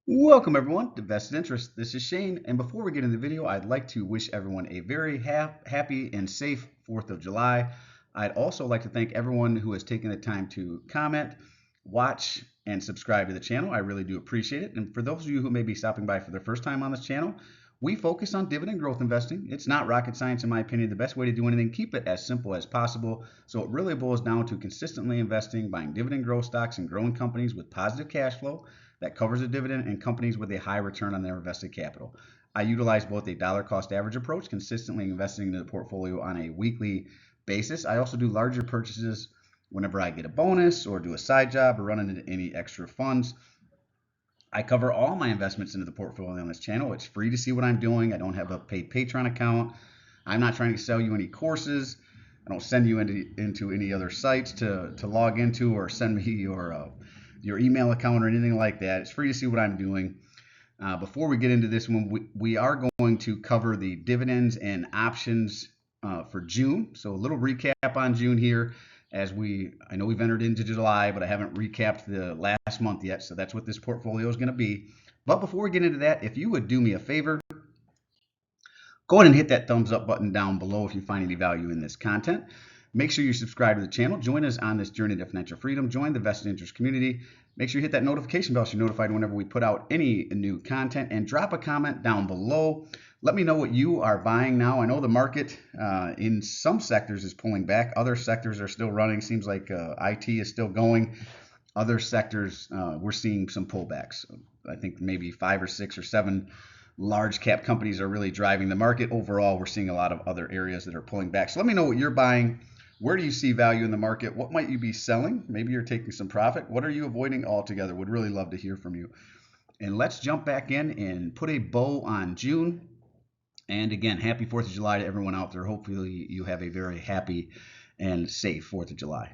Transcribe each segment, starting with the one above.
Welcome everyone to Vested Interest. This is Shane, and before we get into the video, I'd like to wish everyone a very happy and safe 4th of July. I'd also like to thank everyone who has taken the time to comment, watch, and subscribe to the channel. I really do appreciate it. And for those of you who may be stopping by for the first time on this channel, we focus on dividend growth investing. It's not rocket science, in my opinion. The best way to do anything, keep it as simple as possible. So it really boils down to consistently investing, buying dividend growth stocks and growing companies with positive cash flow that covers a dividend and companies with a high return on their invested capital. I utilize both a dollar cost average approach, consistently investing into the portfolio on a weekly basis. I also do larger purchases whenever I get a bonus or do a side job or run into any extra funds. I cover all my investments into the portfolio on this channel. It's free to see what I'm doing. I don't have a paid Patreon account. I'm not trying to sell you any courses. I don't send you into any other sites to log into or send me your email account or anything like that. It's free to see what I'm doing. Before we get into this one, we are going to cover the dividends and options for June. So a little recap on June here. I know we've entered into July, but I haven't recapped the last month yet. So that's what this portfolio is going to be. But before we get into that, if you would do me a favor, go ahead and hit that thumbs up button down below if you find any value in this content. Make sure you subscribe to the channel. Join us on this journey to financial freedom. Join the Vested Interest community. Make sure you hit that notification bell so you're notified whenever we put out any new content, and drop a comment down below. Let me know what you are buying now. I know the market in some sectors is pulling back. Other sectors are still running. Seems like IT is still going. Other sectors, we're seeing some pullbacks. I think maybe 5 or 6 or 7 large cap companies are really driving the market. Overall, we're seeing a lot of other areas that are pulling back. So let me know what you're buying. Where do you see value in the market? What might you be selling? Maybe you're taking some profit. What are you avoiding altogether? Would really love to hear from you. And let's jump back in and put a bow on June. And again, happy 4th of July to everyone out there. Hopefully you have a very happy and safe 4th of July.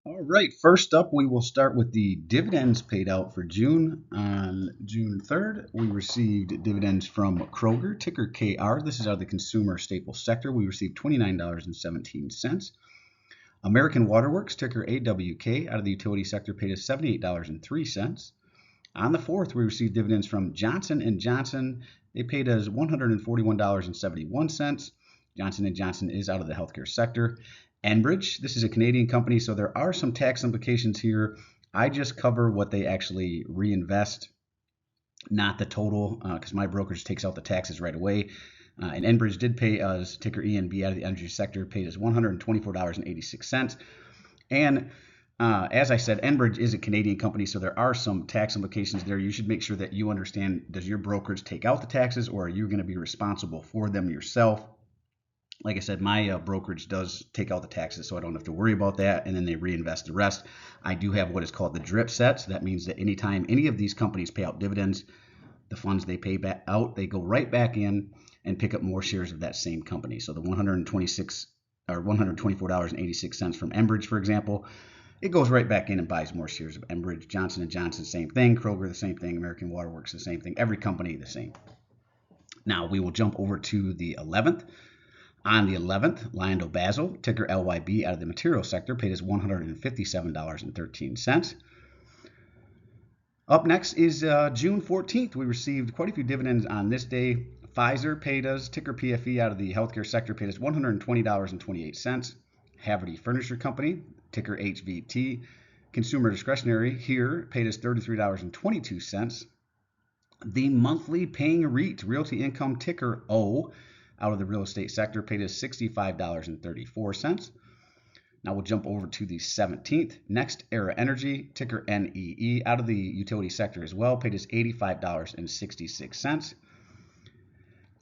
All right, first up, we will start with the dividends paid out for June. On June 3rd, we received dividends from Kroger, ticker KR. This is out of the consumer staple sector. We received $29.17. American Waterworks, ticker AWK, out of the utility sector, paid us $78.03. On the 4th, we received dividends from Johnson & Johnson. They paid us $141.71. Johnson & Johnson is out of the healthcare sector. Enbridge, this is a Canadian company, so there are some tax implications here. I just cover what they actually reinvest, not the total, because my brokerage takes out the taxes right away. And Enbridge did pay us, ticker ENB, out of the energy sector, paid us $124.86. And as I said, Enbridge is a Canadian company, so there are some tax implications there. You should make sure that you understand, does your brokerage take out the taxes, or are you going to be responsible for them yourself? Like I said, my brokerage does take out the taxes, so I don't have to worry about that, and then they reinvest the rest. I do have what is called the drip set, so that means that anytime any of these companies pay out dividends, the funds they pay back out, they go right back in and pick up more shares of that same company. So the $124.86 from Enbridge, for example, it goes right back in and buys more shares of Enbridge. Johnson & Johnson, same thing. Kroger, the same thing. American Waterworks, the same thing. Every company, the same. Now we will jump over to the 11th. On the 11th, LyondellBasell, ticker LYB, out of the material sector, paid us $157.13. Up next is June 14th. We received quite a few dividends on this day. Pfizer paid us, ticker PFE, out of the healthcare sector, paid us $120.28. Haverty Furniture Company, ticker HVT, consumer discretionary here, paid us $33.22. The monthly paying REIT, Realty Income, ticker O, out of the real estate sector, paid us $65.34. Now we'll jump over to the 17th. Next, Era Energy, ticker NEE, out of the utility sector as well, paid us $85.66.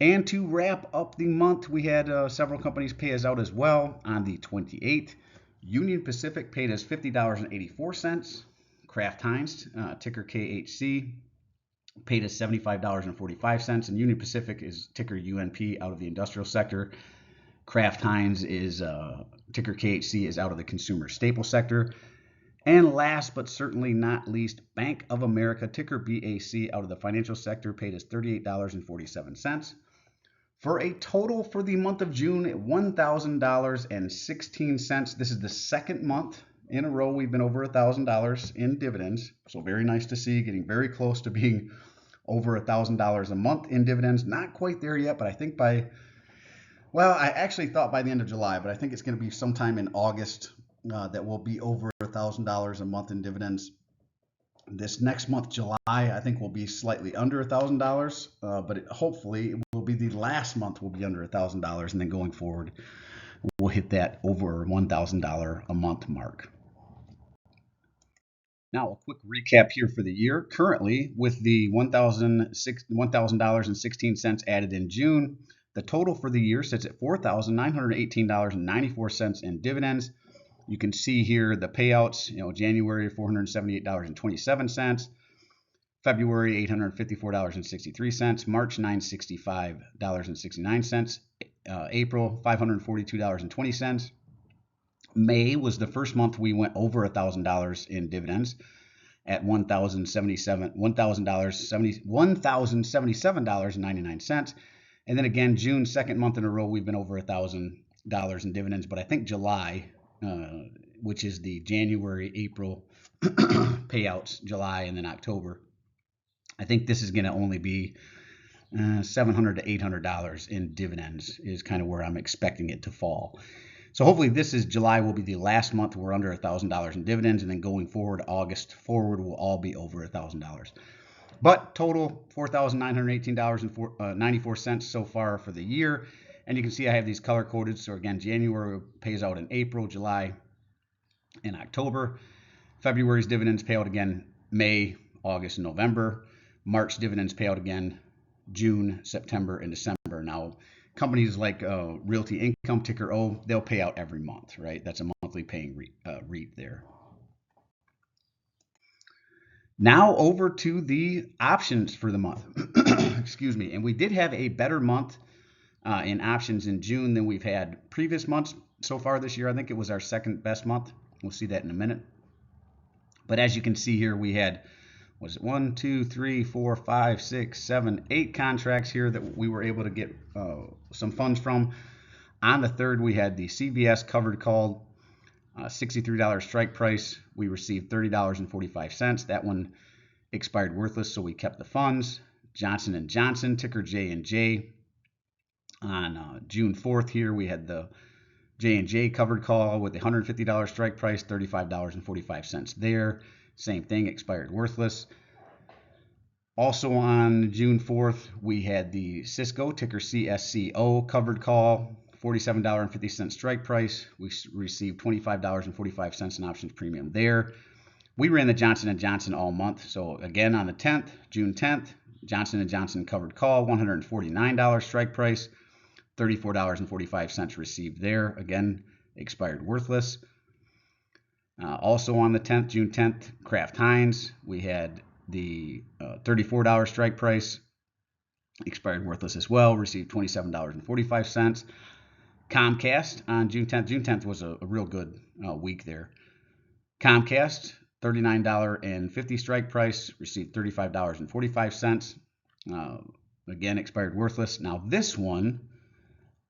And to wrap up the month, we had several companies pay us out as well. On the 28th, Union Pacific paid us $50.84. Kraft Heinz, ticker KHC, paid us $75.45, and Union Pacific is ticker UNP, out of the industrial sector. Kraft Heinz is ticker KHC, is out of the consumer staple sector. And last but certainly not least, Bank of America, ticker BAC, out of the financial sector, paid us $38.47. For a total for the month of June at $1,000.16. This is the second month in a row we've been over $1,000 in dividends. So very nice to see, getting very close to being over $1,000 a month in dividends. Not quite there yet, but I think I actually thought by the end of July, but I think it's going to be sometime in August that we'll be over $1,000 a month in dividends. This next month, July, I think will be slightly under $1,000, but hopefully it will be the last month will be under $1,000, and then going forward, we'll hit that over $1,000 a month mark. Now, a quick recap here for the year. Currently, with the $1,000.16 added in June, the total for the year sits at $4,918.94 in dividends. You can see here the payouts, January, $478.27, February, $854.63, March, $965.69, April, $542.20. May was the first month we went over $1,000 in dividends at $1,077.99. And then again, June, second month in a row, we've been over $1,000 in dividends. But I think July, which is the January, April payouts, July and then October, I think this is going to only be $700 to $800 in dividends is kind of where I'm expecting it to fall. So hopefully July will be the last month we're under $1,000 in dividends, and then going forward, August forward will all be over $1,000. But total $4,918.94 so far for the year. And you can see I have these color coded. So again, January pays out in April, July, and October. February's dividends pay out again May, August, and November. March dividends pay out again June, September, and December. Now, companies like Realty Income, ticker O, they'll pay out every month, right? That's a monthly paying REIT there. Now over to the options for the month. Excuse me. And we did have a better month in options in June than we've had previous months so far this year. I think it was our second best month. We'll see that in a minute. But as you can see here, we had, was it 1, 2, 3, 4, 5, 6, 7, 8 contracts here that we were able to get some funds from. On the third, we had the CVS covered call, $63 strike price. We received $30.45. That one expired worthless, so we kept the funds. Johnson & Johnson, ticker J&J. On June 4th here, we had the J&J covered call with a $150 strike price, $35.45 there. Same thing, expired worthless. Also on June 4th, we had the Cisco, ticker CSCO, covered call, $47.50 strike price. We received $25.45 in options premium there. We ran the Johnson & Johnson all month. So again, on the 10th, June 10th, Johnson & Johnson covered call, $149 strike price, $34.45 received there. Again, expired worthless. Also on the 10th, June 10th, Kraft Heinz, we had the $34 strike price, expired worthless as well, received $27.45. Comcast on June 10th. June 10th was a real good week there. Comcast, $39.50 strike price, received $35.45. Again, expired worthless. Now this one,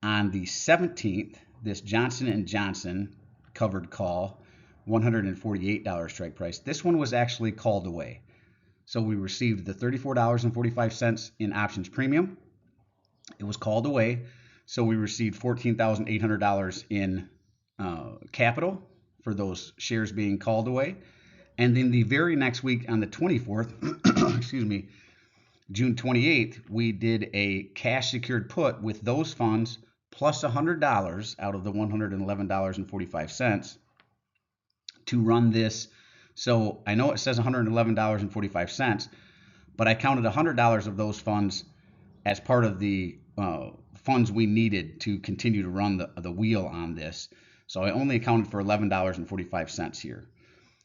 on the 17th, this Johnson & Johnson covered call, $148 strike price. This one was actually called away. So we received the $34.45 in options premium. It was called away. So we received $14,800 in capital for those shares being called away. And then the very next week on the 24th, excuse me, June 28th, we did a cash secured put with those funds plus $100 out of the $111.45 to run this. So I know it says $111.45, but I counted $100 of those funds as part of the funds we needed to continue to run the wheel on this. So I only accounted for $11.45 here.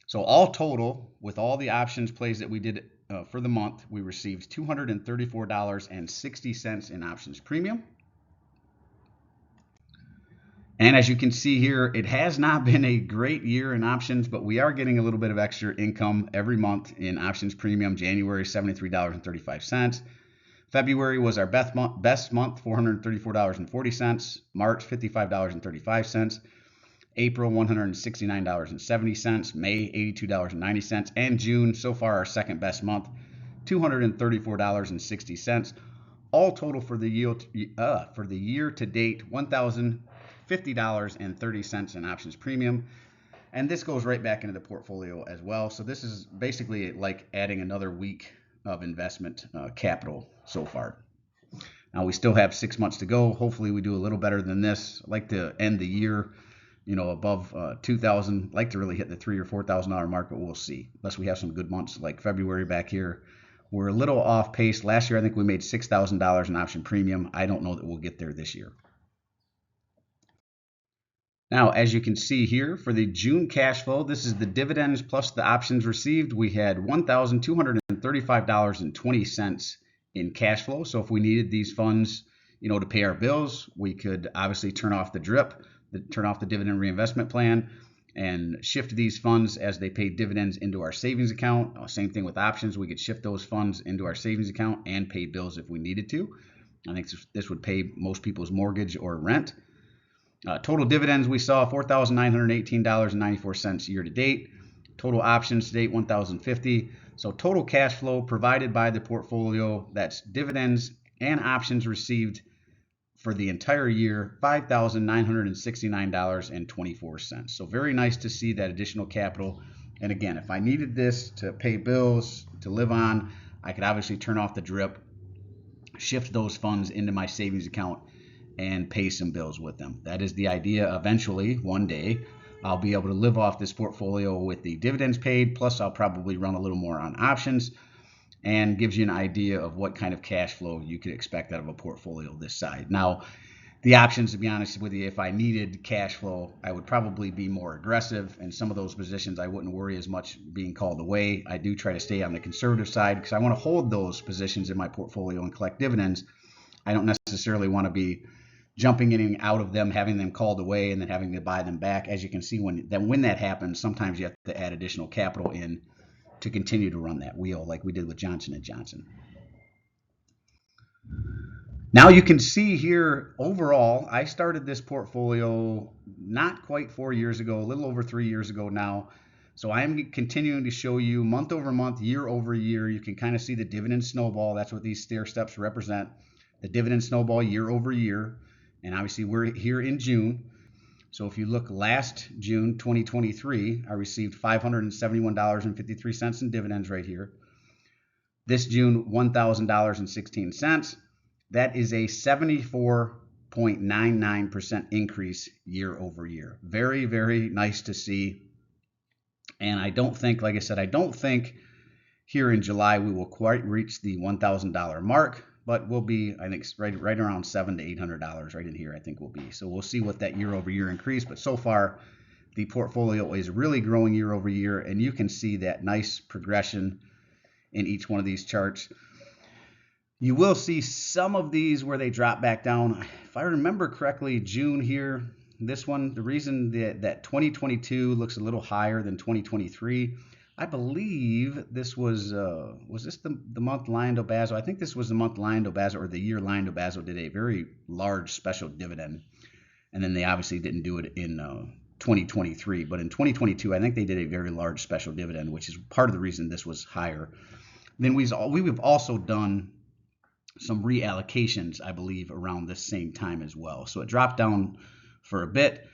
So all total, with all the options plays that we did for the month, we received $234.60 in options premium. And as you can see here, it has not been a great year in options, but we are getting a little bit of extra income every month in options premium. January, $73.35. February was our best month, $434.40. March, $55.35. April, $169.70. May, $82.90. And June, so far our second best month, $234.60. All total for the year to date, $1,050.30 in options premium. And this goes right back into the portfolio as well. So this is basically like adding another week of investment capital so far. Now we still have 6 months to go. Hopefully we do a little better than this. I'd like to end the year, above 2,000. Like to really hit the $3,000 or $4,000 mark, but we'll see. Unless we have some good months like February back here. We're a little off pace. Last year I think we made $6,000 in option premium. I don't know that we'll get there this year. Now, as you can see here, for the June cash flow, this is the dividends plus the options received. We had $1,235.20 in cash flow. So if we needed these funds, to pay our bills, we could obviously turn off the DRIP, turn off the dividend reinvestment plan, and shift these funds as they pay dividends into our savings account. Same thing with options. We could shift those funds into our savings account and pay bills if we needed to. I think this would pay most people's mortgage or rent. Total dividends we saw $4,918.94 year to date. Total options to date $1,050. So total cash flow provided by the portfolio, that's dividends and options received for the entire year, $5,969.24. So very nice to see that additional capital. And again, if I needed this to pay bills, to live on, I could obviously turn off the DRIP, shift those funds into my savings account, and pay some bills with them. That is the idea. Eventually, one day, I'll be able to live off this portfolio with the dividends paid, plus I'll probably run a little more on options, and gives you an idea of what kind of cash flow you could expect out of a portfolio this size. Now, the options, to be honest with you, if I needed cash flow, I would probably be more aggressive. And some of those positions, I wouldn't worry as much being called away. I do try to stay on the conservative side because I want to hold those positions in my portfolio and collect dividends. I don't necessarily want to be jumping in and out of them, having them called away, and then having to buy them back. As you can see, when that happens, sometimes you have to add additional capital in to continue to run that wheel, like we did with Johnson & Johnson. Now you can see here, overall, I started this portfolio not quite 4 years ago, a little over 3 years ago now. So I am continuing to show you month over month, year over year. You can kind of see the dividend snowball. That's what these stair steps represent. The dividend snowball year over year. And obviously we're here in June. So if you look last June 2023, I received $571.53 in dividends right here. This June, $1,000.16. That is a 74.99% increase year over year. Very, very nice to see. And I don't think, like I said, I don't think here in July we will quite reach the $1,000 mark. But we'll be, I think, right around $700 to $800 right in here, I think we'll be. So we'll see what that year over year increase. But so far, the portfolio is really growing year over year. And you can see that nice progression in each one of these charts. You will see some of these where they drop back down. If I remember correctly, June here, this one, the reason that 2022 looks a little higher than 2023, I believe this was this the month LyondellBasell? I think this was the month LyondellBasell, or the year LyondellBasell did a very large special dividend, and then they obviously didn't do it in 2023. But in 2022, I think they did a very large special dividend, which is part of the reason this was higher. Then we've also done some reallocations, I believe, around this same time as well. So it dropped down for a bit,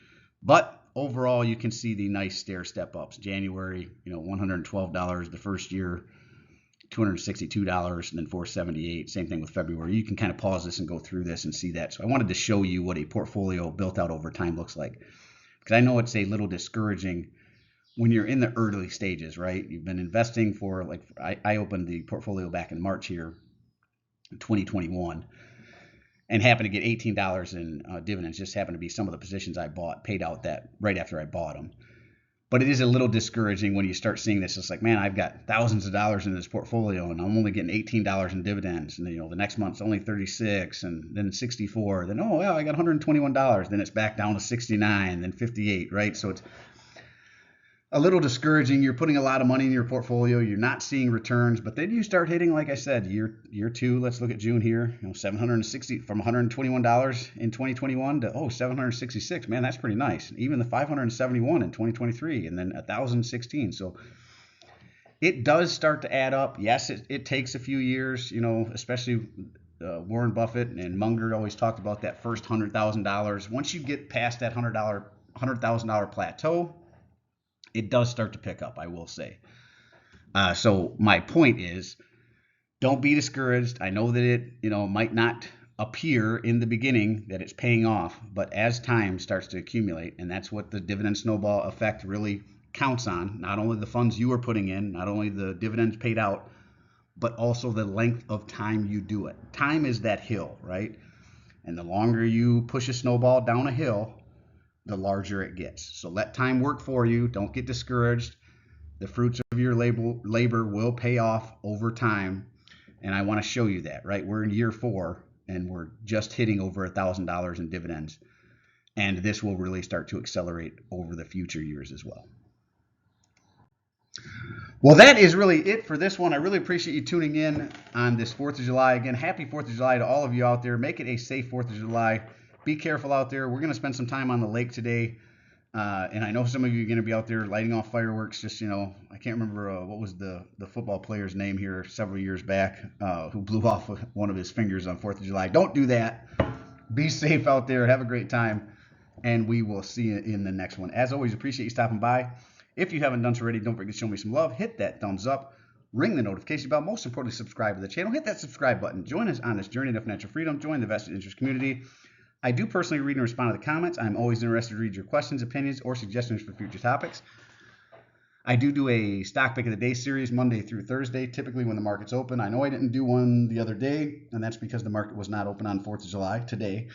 but overall, you can see the nice stair step ups. January, $112 the first year, $262, and then $478. Same thing with February. You can kind of pause this and go through this and see that. So I wanted to show you what a portfolio built out over time looks like, because I know it's a little discouraging when you're in the early stages, right? You've been investing for, like, I opened the portfolio back in March here, 2021. And happened to get $18 in dividends. Just happened to be some of the positions I bought, paid out that right after I bought them. But it is a little discouraging when you start seeing this. It's like, man, I've got thousands of dollars in this portfolio, and I'm only getting $18 in dividends. And the next month's only 36, and then 64. Then I got $121. Then it's back down to 69, then 58, right? So it's a little discouraging. You're putting a lot of money in your portfolio. You're not seeing returns, but then you start hitting, like I said, year two. Let's look at June here. 760 from $121 in 2021 to 766. Man, that's pretty nice. Even the 571 in 2023, and then 1,016. So it does start to add up. Yes, it takes a few years. Especially Warren Buffett and Munger always talked about that first $100,000. Once you get past that $100,000 plateau, it does start to pick up, I will say. So my point is, don't be discouraged. I know that it might not appear in the beginning that it's paying off, but as time starts to accumulate, and that's what the dividend snowball effect really counts on, not only the funds you are putting in, not only the dividends paid out, but also the length of time you do it. Time is that hill, right? And the longer you push a snowball down a hill, the larger it gets. So let time work for you. Don't get discouraged. The fruits of your labor will pay off over time. And I want to show you that, right? We're in year 4 and we're just hitting over $1,000 in dividends. And this will really start to accelerate over the future years as well. Well, that is really it for this one. I really appreciate you tuning in on this 4th of July. Again, happy 4th of July to all of you out there. Make it a safe 4th of July. Be careful out there. We're going to spend some time on the lake today. And I know some of you are going to be out there lighting off fireworks. Just, I can't remember what was the football player's name here several years back who blew off one of his fingers on 4th of July. Don't do that. Be safe out there. Have a great time. And we will see you in the next one. As always, appreciate you stopping by. If you haven't done so already, don't forget to show me some love. Hit that thumbs up. Ring the notification bell. Most importantly, subscribe to the channel. Hit that subscribe button. Join us on this journey to financial freedom. Join the vested interest community. I do personally read and respond to the comments. I'm always interested to read your questions, opinions, or suggestions for future topics. I do a stock pick of the day series Monday through Thursday, typically when the market's open. I know I didn't do one the other day, and that's because the market was not open on 4th of July today.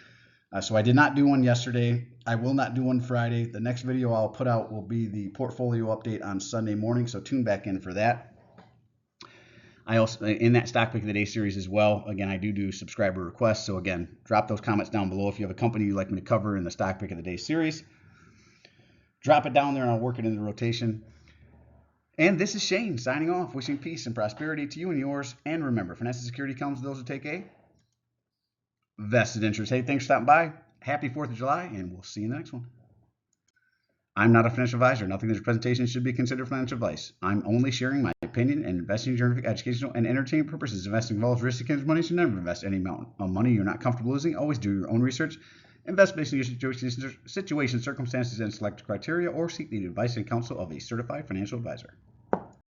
So I did not do one yesterday. I will not do one Friday. The next video I'll put out will be the portfolio update on Sunday morning, so tune back in for that. I also, in that stock pick of the day series as well, again, I do subscriber requests. So again, drop those comments down below if you have a company you'd like me to cover in the stock pick of the day series. Drop it down there and I'll work it into the rotation. And this is Shane signing off, wishing peace and prosperity to you and yours. And remember, financial security comes to those who take a vested interest. Hey, thanks for stopping by. Happy 4th of July, and we'll see you in the next one. I'm not a financial advisor. Nothing in this presentation should be considered financial advice. I'm only sharing my opinion and investing for educational and entertainment purposes. Investing involves risk against money. So never invest any amount of money you're not comfortable losing. Always do your own research. Invest based on your situation, circumstances, and select criteria, or seek the advice and counsel of a certified financial advisor.